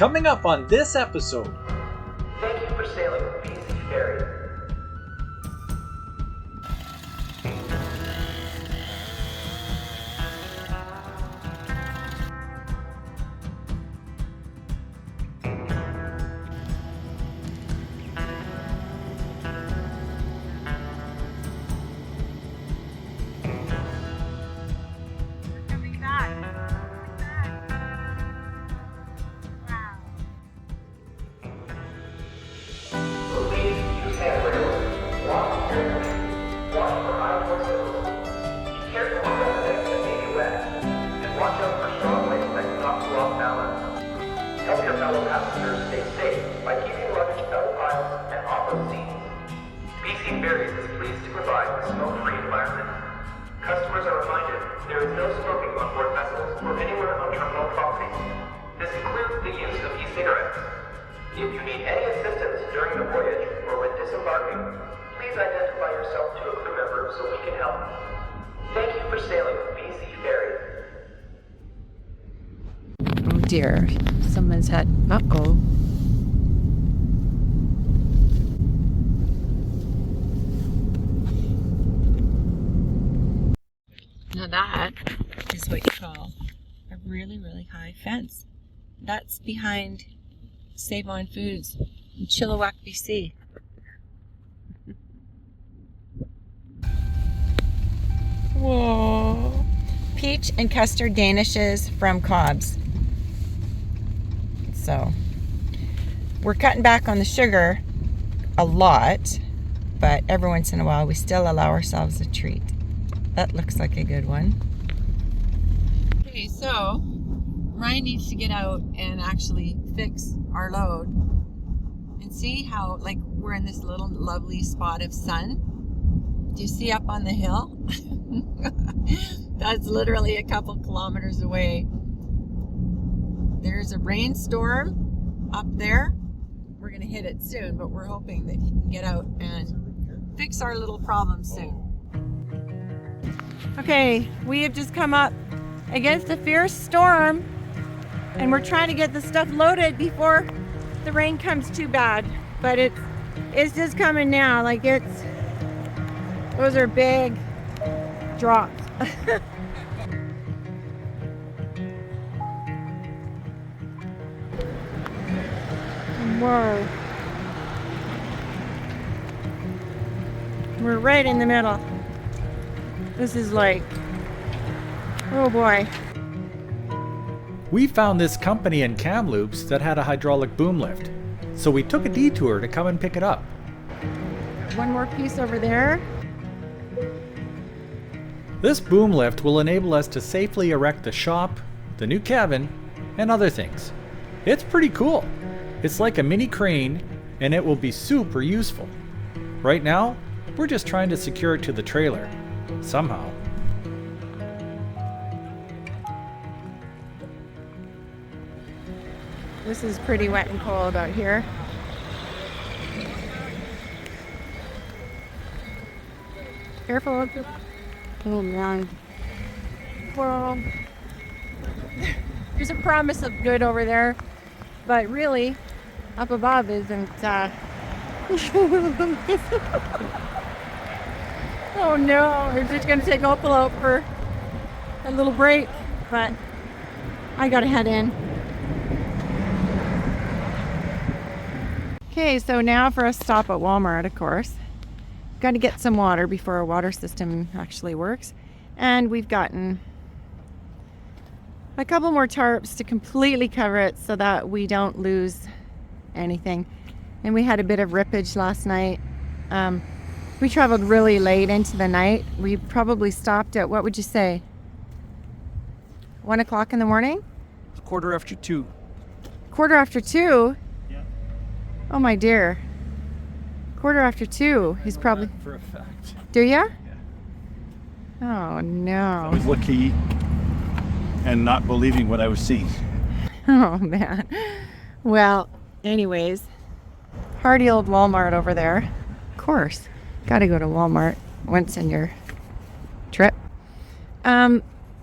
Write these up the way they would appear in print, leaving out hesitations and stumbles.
Coming up on this episode. Thank you for sailing with BC Ferry. If you need any assistance during the voyage or when disembarking, please identify yourself to a crew member so we can help. Thank you for sailing with BC Ferry. Oh dear, someone's had uh-oh. Now that is what you call a really, really high fence. That's behind Save On Foods in Chilliwack, BC. Whoa. Peach and custard danishes from Cobb's. So, we're cutting back on the sugar a lot, but every once in a while we still allow ourselves a treat. That looks like a good one. Okay, so Ryan needs to get out and actually fix our load and see how, like, we're in this little lovely spot of sun. Do you see up on the hill? That's literally a couple kilometers away. There's a rainstorm up there. We're gonna hit it soon, but we're hoping that he can get out and fix our little problem soon. Okay, we have just come up against a fierce storm and we're trying to get the stuff loaded before the rain comes too bad, but it's just coming now. Like, those are big drops. Whoa. We're right in the middle. This is like, oh boy. We found this company in Kamloops that had a hydraulic boom lift, so we took a detour to come and pick it up. One more piece over there. This boom lift will enable us to safely erect the shop, the new cabin, and other things. It's pretty cool. It's like a mini crane, and it will be super useful. Right now, we're just trying to secure it to the trailer, somehow. This is pretty wet and cold out here. Careful. Oh man. Well, there's a promise of good over there, but really, up above isn't. Oh no, we're just gonna take Opal out for a little break, but I gotta head in. Okay, so now for a stop at Walmart, of course. Got to get some water before our water system actually works. And we've gotten a couple more tarps to completely cover it so that we don't lose anything. And we had a bit of rippage last night. We traveled really late into the night. We probably stopped at, what would you say, 1 o'clock in the morning? It's 2:15. 2:15? Yeah. Oh my dear. 2:15. He's probably. For a fact. Do ya? Yeah. Oh no. I was lucky and not believing what I was seeing. Oh man. Well, anyways, hardy old Walmart over there. Of course, gotta go to Walmart once in your trip.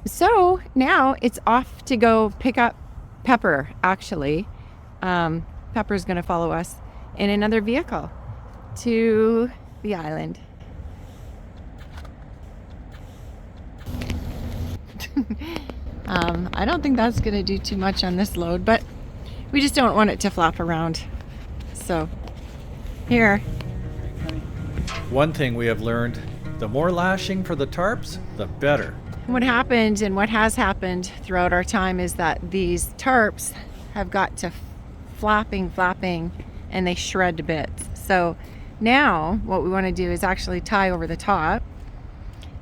So now it's off to go pick up Pepper, actually. Pepper's going to follow us in another vehicle to the island. I don't think that's going to do too much on this load, but we just don't want it to flap around. So, here. One thing we have learned, the more lashing for the tarps, the better. What happened and what has happened throughout our time is that these tarps have got to flapping, and they shred to bits. So now what we want to do is actually tie over the top.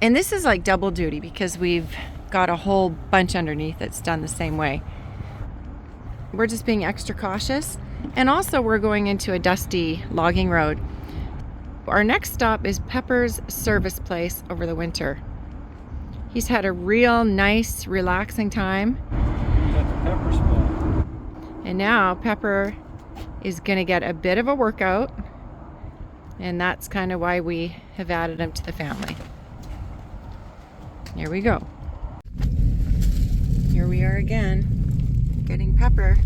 And this is like double duty because we've got a whole bunch underneath that's done the same way. We're just being extra cautious. And also we're going into a dusty logging road. Our next stop is Pepper's service place over the winter. He's had a real nice, relaxing time. Pepper spot. And now Pepper is going to get a bit of a workout. And that's kind of why we have added him to the family. Here we go. Here we are again, getting Pepper.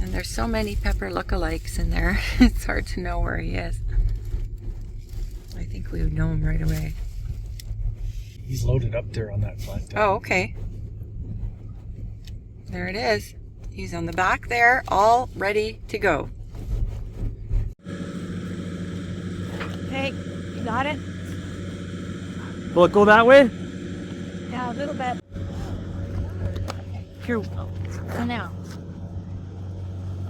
And there's so many Pepper lookalikes in there, it's hard to know where he is. I think we would know him right away. He's loaded up there on that flat deck. Oh, okay. There it is. He's on the back there, all ready to go. Hey, you got it? Will it go that way? Yeah, a little bit. Here we go. So now,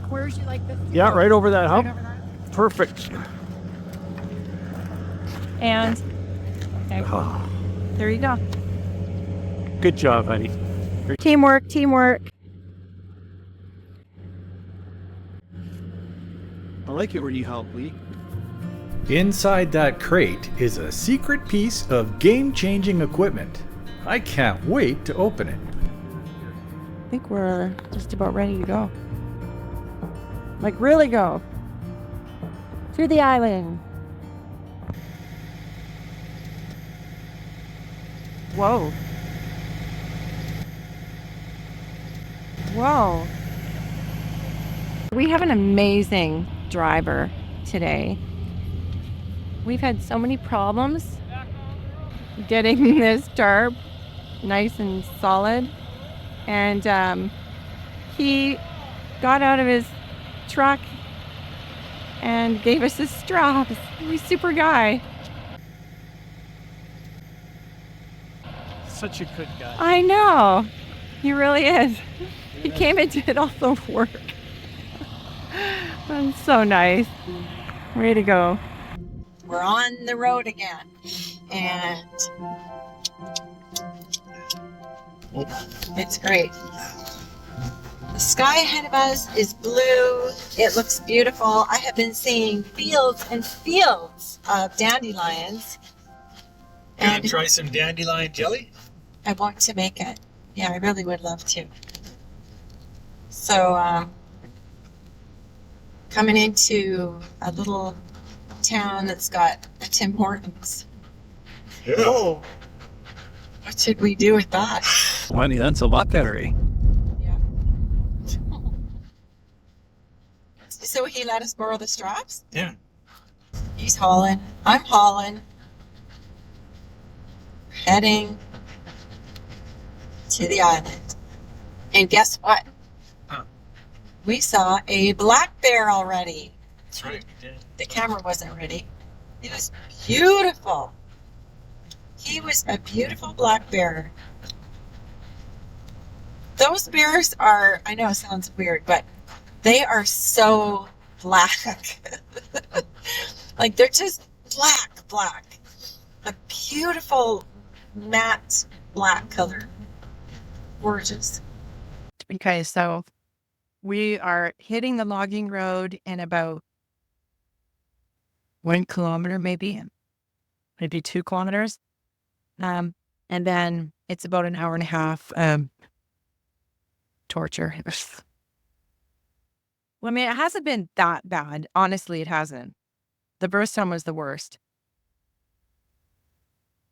where would you like this to Yeah, go? right over that hump. Right over there? Perfect. And, okay, Oh, there you go. good job, honey. Teamwork, teamwork. I like it when you help, Lee. Inside that crate is a secret piece of game-changing equipment. I can't wait to open it. I think we're just about ready to go. Like, really go. To the island. Whoa. Whoa. We have an amazing driver today. We've had so many problems getting this tarp nice and solid. And he got out of his truck and gave us his straps. He's a super guy. Such a good guy. I know. He really is. He came and did all the work. That's so nice. Way to go. We're on the road again. And it's great. The sky ahead of us is blue. It looks beautiful. I have been seeing fields and fields of dandelions. And try some dandelion jelly? I want to make it. Yeah, I really would love to. So, coming into a little town that's got a Tim Hortons. Yeah. Oh, what should we do with that? Money, that's a lot better, eh? Yeah. So he let us borrow the straps? Yeah. He's hauling. I'm hauling. Heading to the island. And guess what? Huh. We saw a black bear already. That's right, we did. The camera wasn't ready. It was beautiful. He was a beautiful black bear. Those bears are, I know it sounds weird, but they are so black. Like they're just black. A beautiful matte black color. Gorgeous. Okay, so we are hitting the logging road in about 1 kilometer, maybe 2 kilometers. And then it's about an hour and a half torture. Well, I mean, it hasn't been that bad. Honestly, it hasn't. The first time was the worst.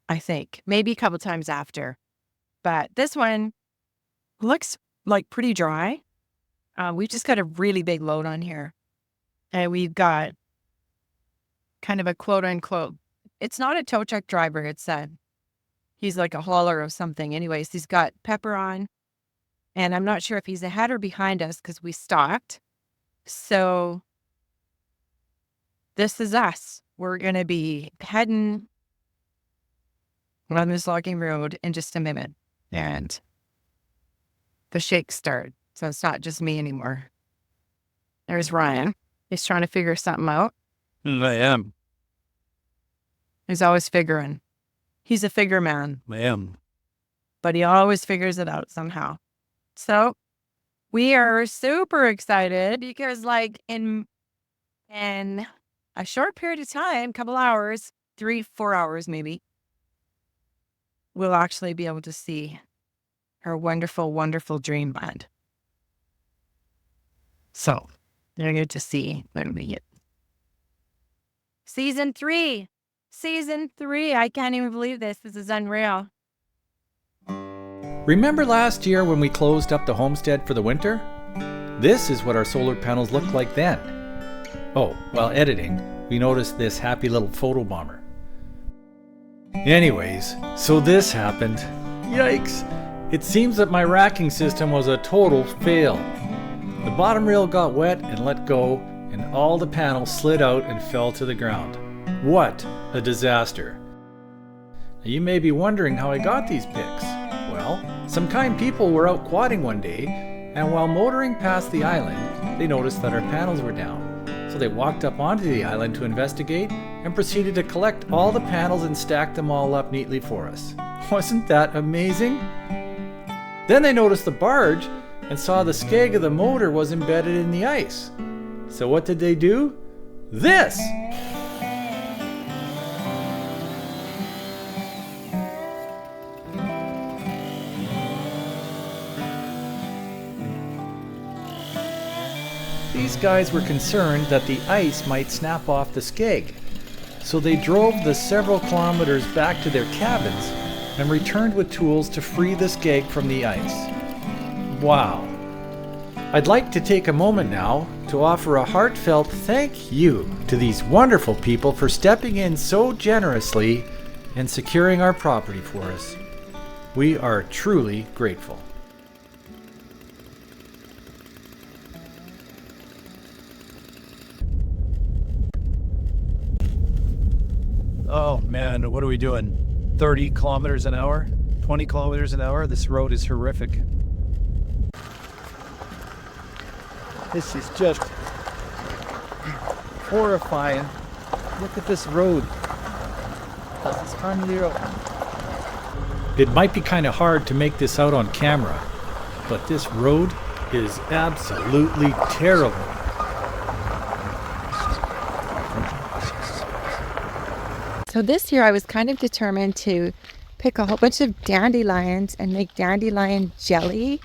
I think. Maybe a couple times after. But this one looks like pretty dry. We've just got a really big load on here. And we've got kind of a quote unquote, it's not a tow truck driver. It's he's like a hauler of something. Anyways, he's got Pepper on. And I'm not sure if he's ahead or behind us because we stopped. So this is us. We're going to be heading on this logging road in just a minute. And the shakes start. So it's not just me anymore. There's Ryan. He's trying to figure something out. I am. He's always figuring. He's a figure man. I am. But he always figures it out somehow. So we are super excited because like in a short period of time, couple hours, 3-4 hours maybe, we'll actually be able to see our wonderful, wonderful dreamland. So you're going to see when we get Season 3. I can't even believe this. This is unreal. Remember last year when we closed up the homestead for the winter? This is what our solar panels looked like then. Oh, while editing, we noticed this happy little photo bomber. Anyways, so this happened. Yikes! It seems that my racking system was a total fail. The bottom rail got wet and let go, and all the panels slid out and fell to the ground. What a disaster. Now, you may be wondering how I got these pics. Well, some kind people were out quadding one day, and while motoring past the island, they noticed that our panels were down. So they walked up onto the island to investigate and proceeded to collect all the panels and stack them all up neatly for us. Wasn't that amazing? Then they noticed the barge and saw the skeg of the motor was embedded in the ice. So what did they do? This! These guys were concerned that the ice might snap off the skeg, so they drove the several kilometers back to their cabins and returned with tools to free the skeg from the ice. Wow. I'd like to take a moment now to offer a heartfelt thank you to these wonderful people for stepping in so generously and securing our property for us. We are truly grateful. Oh man, what are we doing? 30 kilometers an hour? 20 kilometers an hour? This road is horrific. This is just horrifying. Look at this road. This is unreal. It might be kind of hard to make this out on camera, but this road is absolutely terrible. So this year I was kind of determined to pick a whole bunch of dandelions and make dandelion jelly.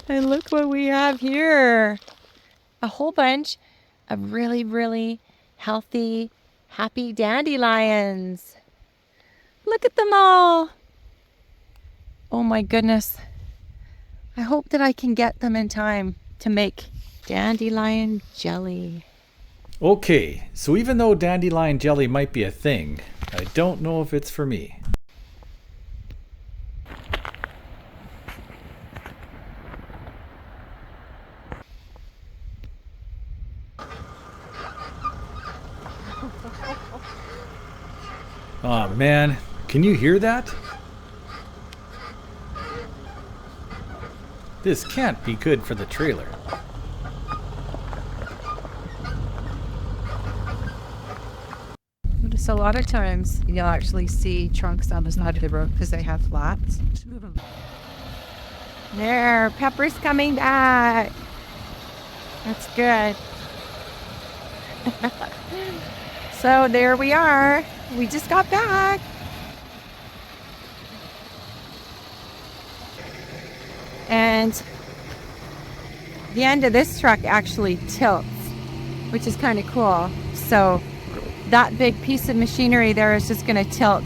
And look what we have here. A whole bunch of really, really healthy, happy dandelions. Look at them all. Oh my goodness. I hope that I can get them in time to make dandelion jelly. Okay, so even though dandelion jelly might be a thing, I don't know if it's for me. Oh man, can you hear that? This can't be good for the trailer. So a lot of times you'll actually see trunks on the side of the road because they have flats. There, Pepper's coming back. That's good. So there we are. We just got back. And the end of this truck actually tilts, which is kind of cool. So that big piece of machinery there is just going to tilt.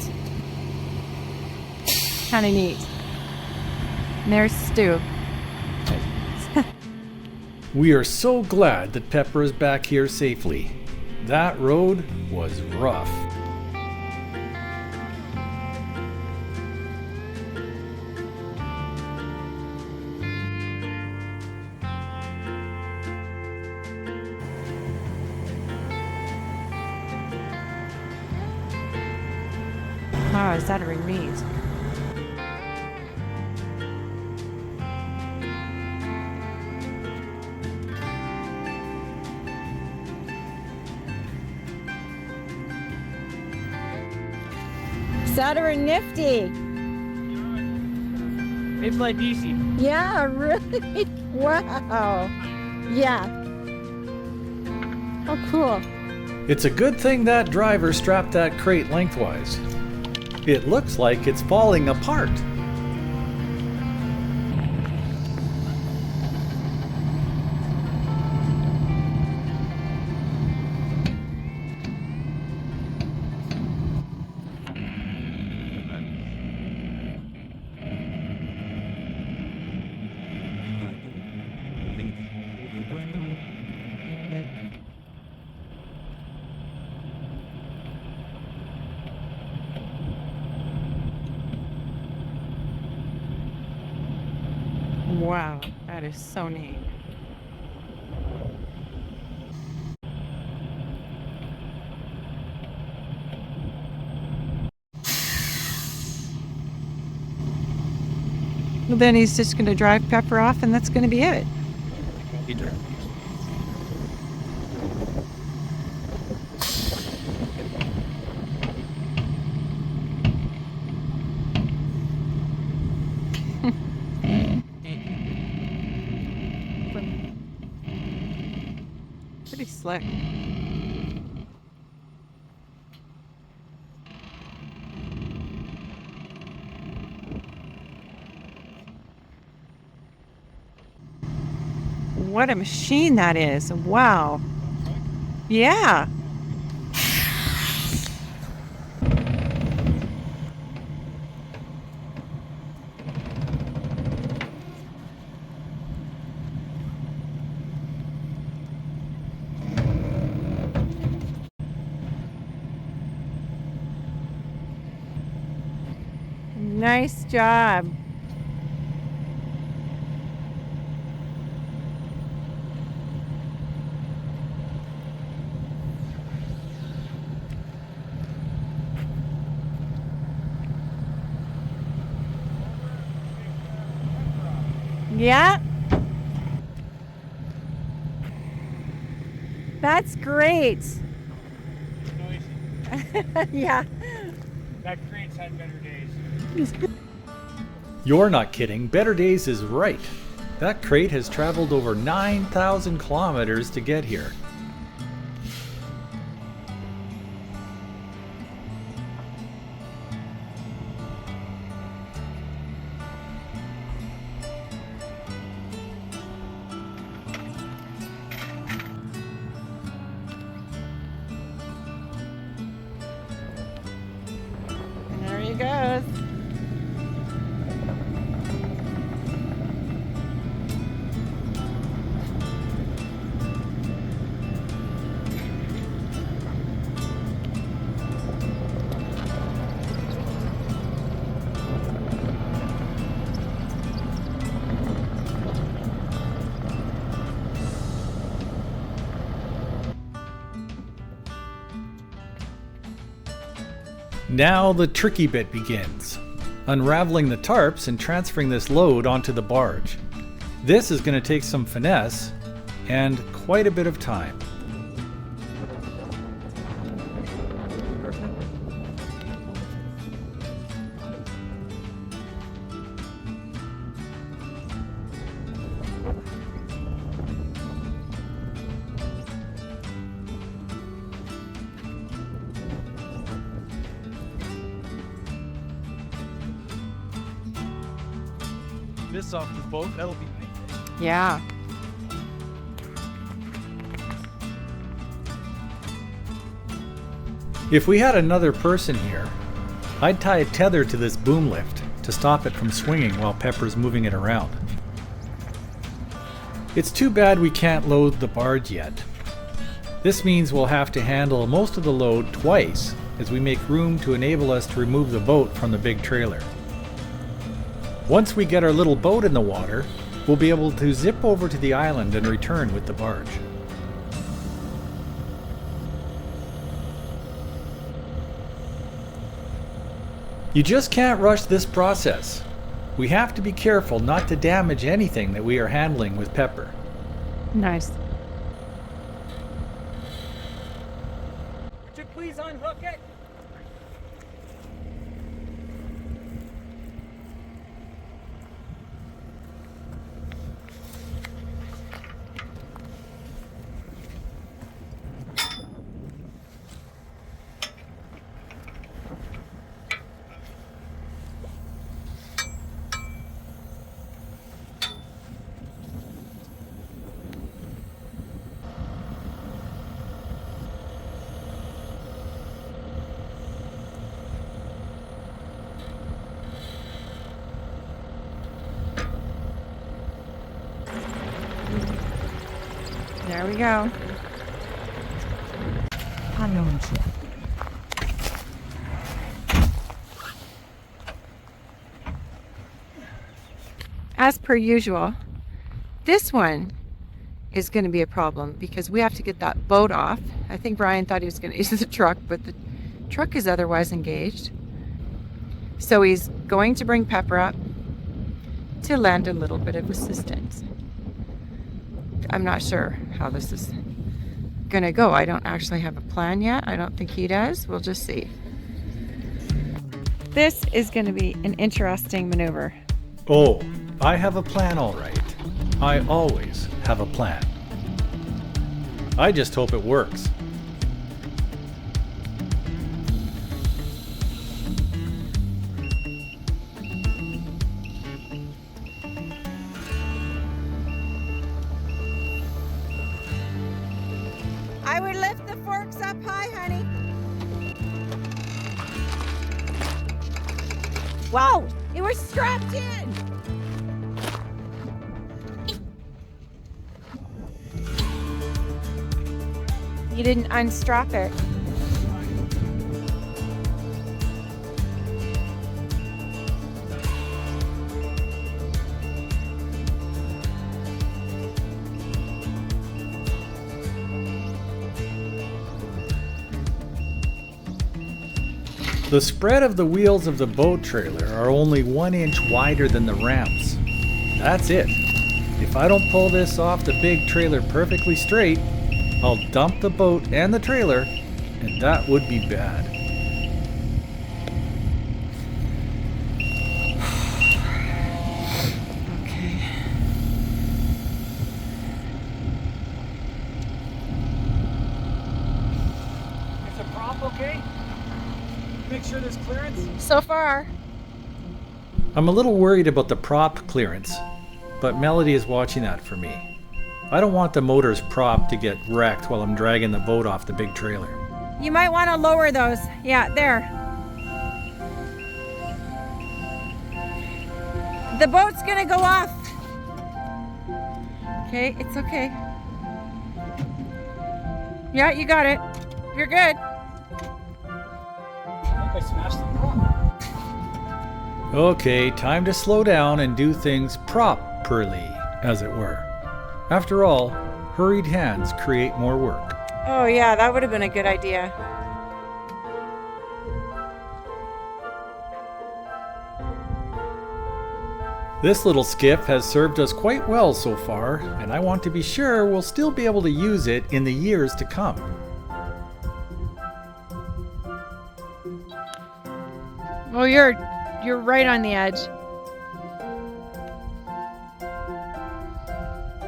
Kind of neat. And there's Stu. We are so glad that Pepper is back here safely. That road was rough. Oh, is that a release? Saturn nifty. It's like easy. Yeah, really? Wow. Yeah. Oh, cool. It's a good thing that driver strapped that crate lengthwise. It looks like it's falling apart. Wow, that is so neat. Well, then he's just going to drive Pepper off, and that's going to be it. Pretty slick. What a machine that is. Wow. Yeah. Nice job. Yeah. That's great. Yeah. That crate's had better days. You're not kidding. Better Days is right. That crate has traveled over 9,000 kilometers to get here. And there he goes. Now the tricky bit begins. Unraveling the tarps and transferring this load onto the barge. This is going to take some finesse and quite a bit of time. This off the boat, that'll be Yeah. If we had another person here, I'd tie a tether to this boom lift to stop it from swinging while Pepper's moving it around. It's too bad we can't load the barge yet. This means we'll have to handle most of the load twice as we make room to enable us to remove the boat from the big trailer. Once we get our little boat in the water, we'll be able to zip over to the island and return with the barge. You just can't rush this process. We have to be careful not to damage anything that we are handling with Pepper. Nice. Would you please unhook it? There we go. As per usual, this one is going to be a problem because we have to get that boat off. I think Brian thought he was going to use the truck, but the truck is otherwise engaged. So he's going to bring Pepper up to lend a little bit of assistance. I'm not sure how this is going to go. I don't actually have a plan yet. I don't think he does. We'll just see. This is going to be an interesting maneuver. Oh, I have a plan, all right. I always have a plan. I just hope it works. I would lift the forks up high, honey. Wow, it was strapped in. You didn't unstrap it. The spread of the wheels of the boat trailer are only 1 inch wider than the ramps. That's it. If I don't pull this off the big trailer perfectly straight, I'll dump the boat and the trailer, and that would be bad. Okay. Is the prop okay? Make sure there's clearance. So far. I'm a little worried about the prop clearance, but Melody is watching that for me. I don't want the motor's prop to get wrecked while I'm dragging the boat off the big trailer. You might want to lower those. Yeah, there. The boat's gonna go off. Okay, it's okay. Yeah, you got it. You're good. I think I smashed the prop. Okay, time to slow down and do things properly, as it were. After all, hurried hands create more work. Oh yeah, that would have been a good idea. This little skiff has served us quite well so far, and I want to be sure we'll still be able to use it in the years to come. Oh, you're right on the edge.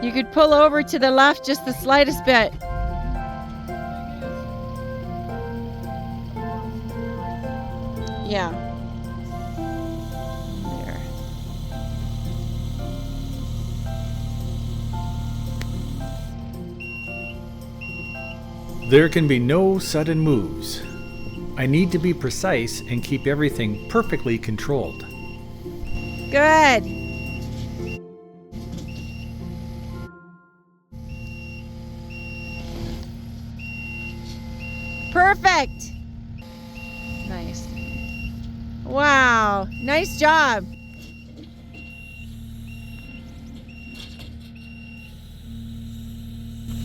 You could pull over to the left just the slightest bit. Yeah. There. There can be no sudden moves. I need to be precise and keep everything perfectly controlled. Good. Perfect. Nice. Wow. Nice job.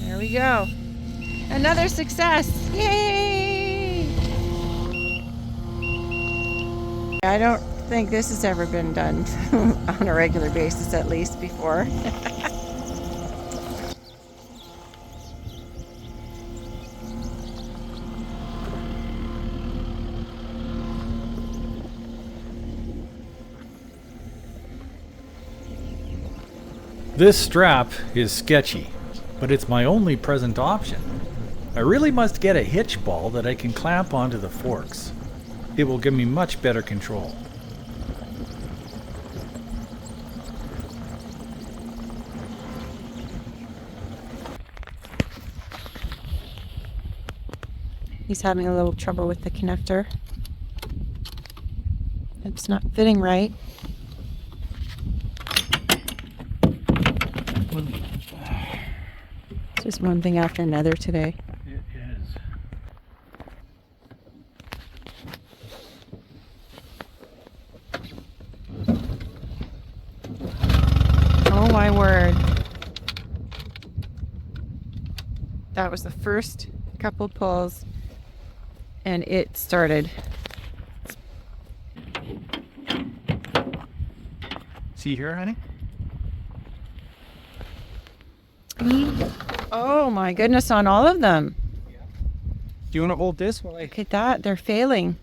There we go. Another success. Yay! I don't think this has ever been done on a regular basis, at least before. This strap is sketchy, but it's my only present option. I really must get a hitch ball that I can clamp onto the forks. It will give me much better control. He's having a little trouble with the connector. It's not fitting right. It's just one thing after another today. It is. Oh my word. That was the first couple pulls and it started. See here, honey? Oh my goodness, on all of them. Do you want to hold this while I... Look at that, they're failing.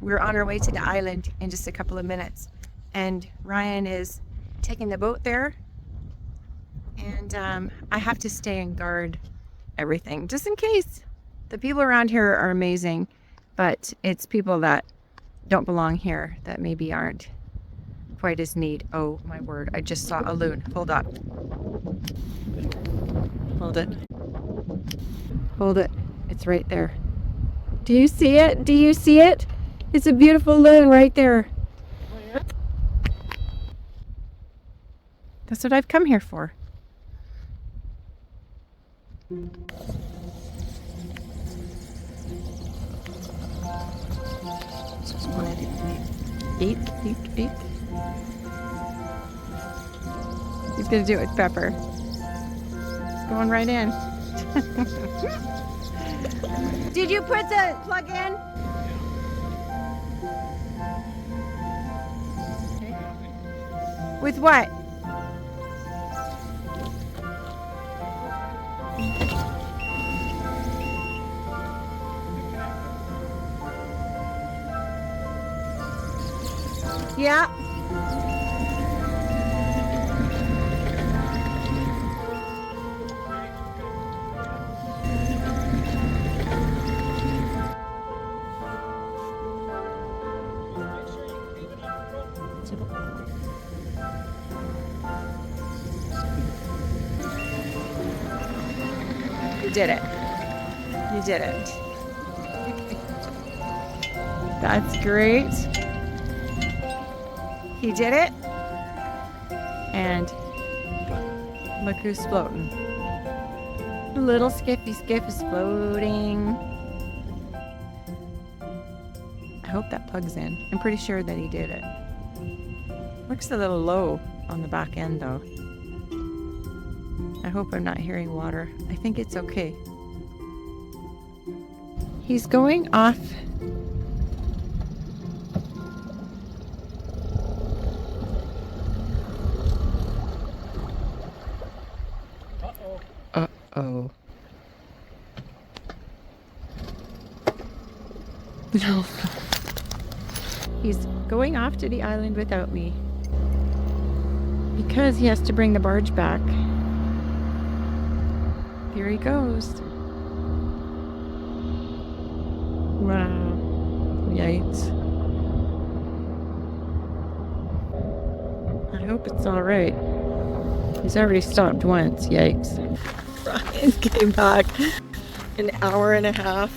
We're on our way to the island in just a couple of minutes. And Ryan is taking the boat there. And I have to stay and guard everything, just in case. The people around here are amazing, but it's people that don't belong here that maybe aren't quite as neat. Oh my word, I just saw a loon. Hold up. Hold it. Hold it. It's right there. Do you see it? Do you see it? It's a beautiful loon right there. That's what I've come here for. Eat. He's gonna do it with Pepper. It's going right in. Did you put the plug in? With what? Yeah. You did it. You did it. That's great. He did it. And look who's floating. The little skiffy skiff is floating. I hope that plugs in. I'm pretty sure that he did it. Looks a little low on the back end though. I hope I'm not hearing water. I think it's okay. He's going off. Uh-oh. No. He's going off to the island without me. Because he has to bring the barge back. Here he goes. Wow. Yikes. I hope it's alright. He's already stopped once. Yikes. Ryan came back an hour and a half.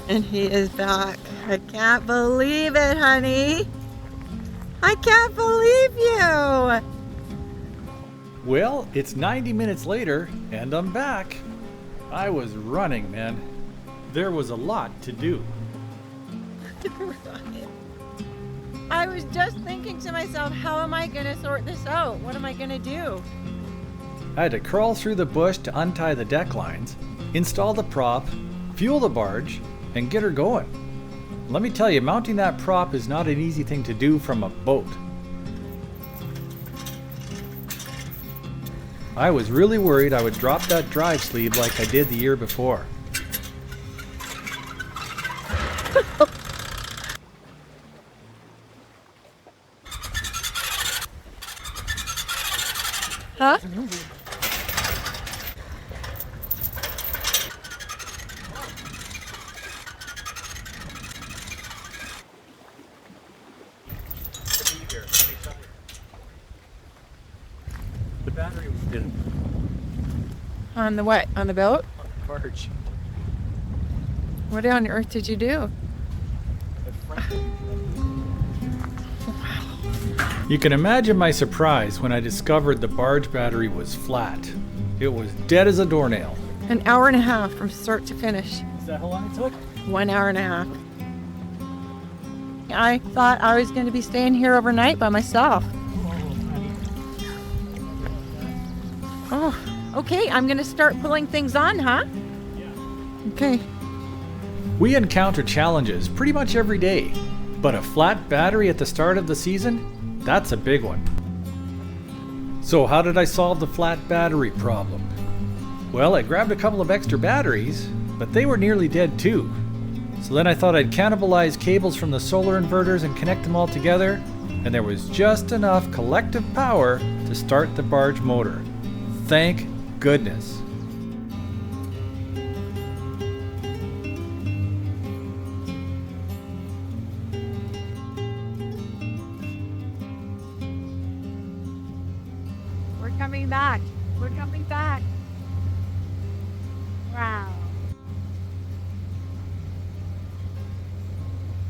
And he is back. I can't believe it, honey. I can't believe you. Well, it's 90 minutes later, and I'm back. I was running, man. There was a lot to do. I was just thinking to myself, how am I going to sort this out? What am I going to do? I had to crawl through the bush to untie the deck lines, install the prop, fuel the barge, and get her going. Let me tell you, mounting that prop is not an easy thing to do from a boat. I was really worried I would drop that drive sleeve like I did the year before. Huh? The battery was in On the what? On the boat? the barge. What on earth did you do? You can imagine my surprise when I discovered the barge battery was flat. It was dead as a doornail. An hour and a half from start to finish. Is that how long it took? 1 hour and a half. I thought I was going to be staying here overnight by myself. Oh, okay. I'm going to start pulling things on, huh? Okay. We encounter challenges pretty much every day, but a flat battery at the start of the season? That's a big one. So how did I solve the flat battery problem? Well, I grabbed a couple of extra batteries, but they were nearly dead too. So then I thought I'd cannibalize cables from the solar inverters and connect them all together, and there was just enough collective power to start the barge motor. Thank goodness. We're coming back. We're coming back. Wow.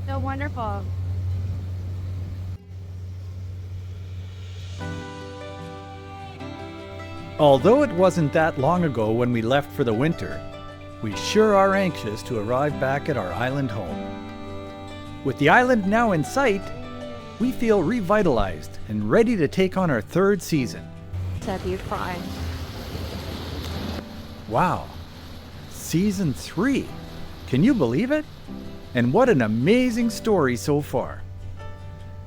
So wonderful. Although it wasn't that long ago when we left for the winter, we sure are anxious to arrive back at our island home. With the island now in sight, we feel revitalized and ready to take on our third season. Said you cry. Wow, season 3. Can you believe it? And what an amazing story so far.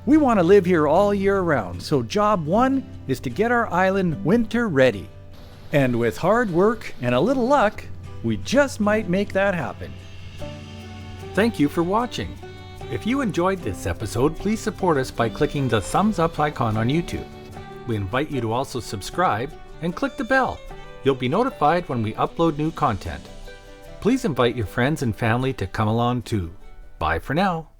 We want to live here all year round, so job 1 is to get our island winter ready. And with hard work and a little luck, we just might make that happen. Thank you for watching. If you enjoyed this episode, please support us by clicking the thumbs up icon on YouTube. We invite you to also subscribe and click the bell. You'll be notified when we upload new content. Please invite your friends and family to come along too. Bye for now.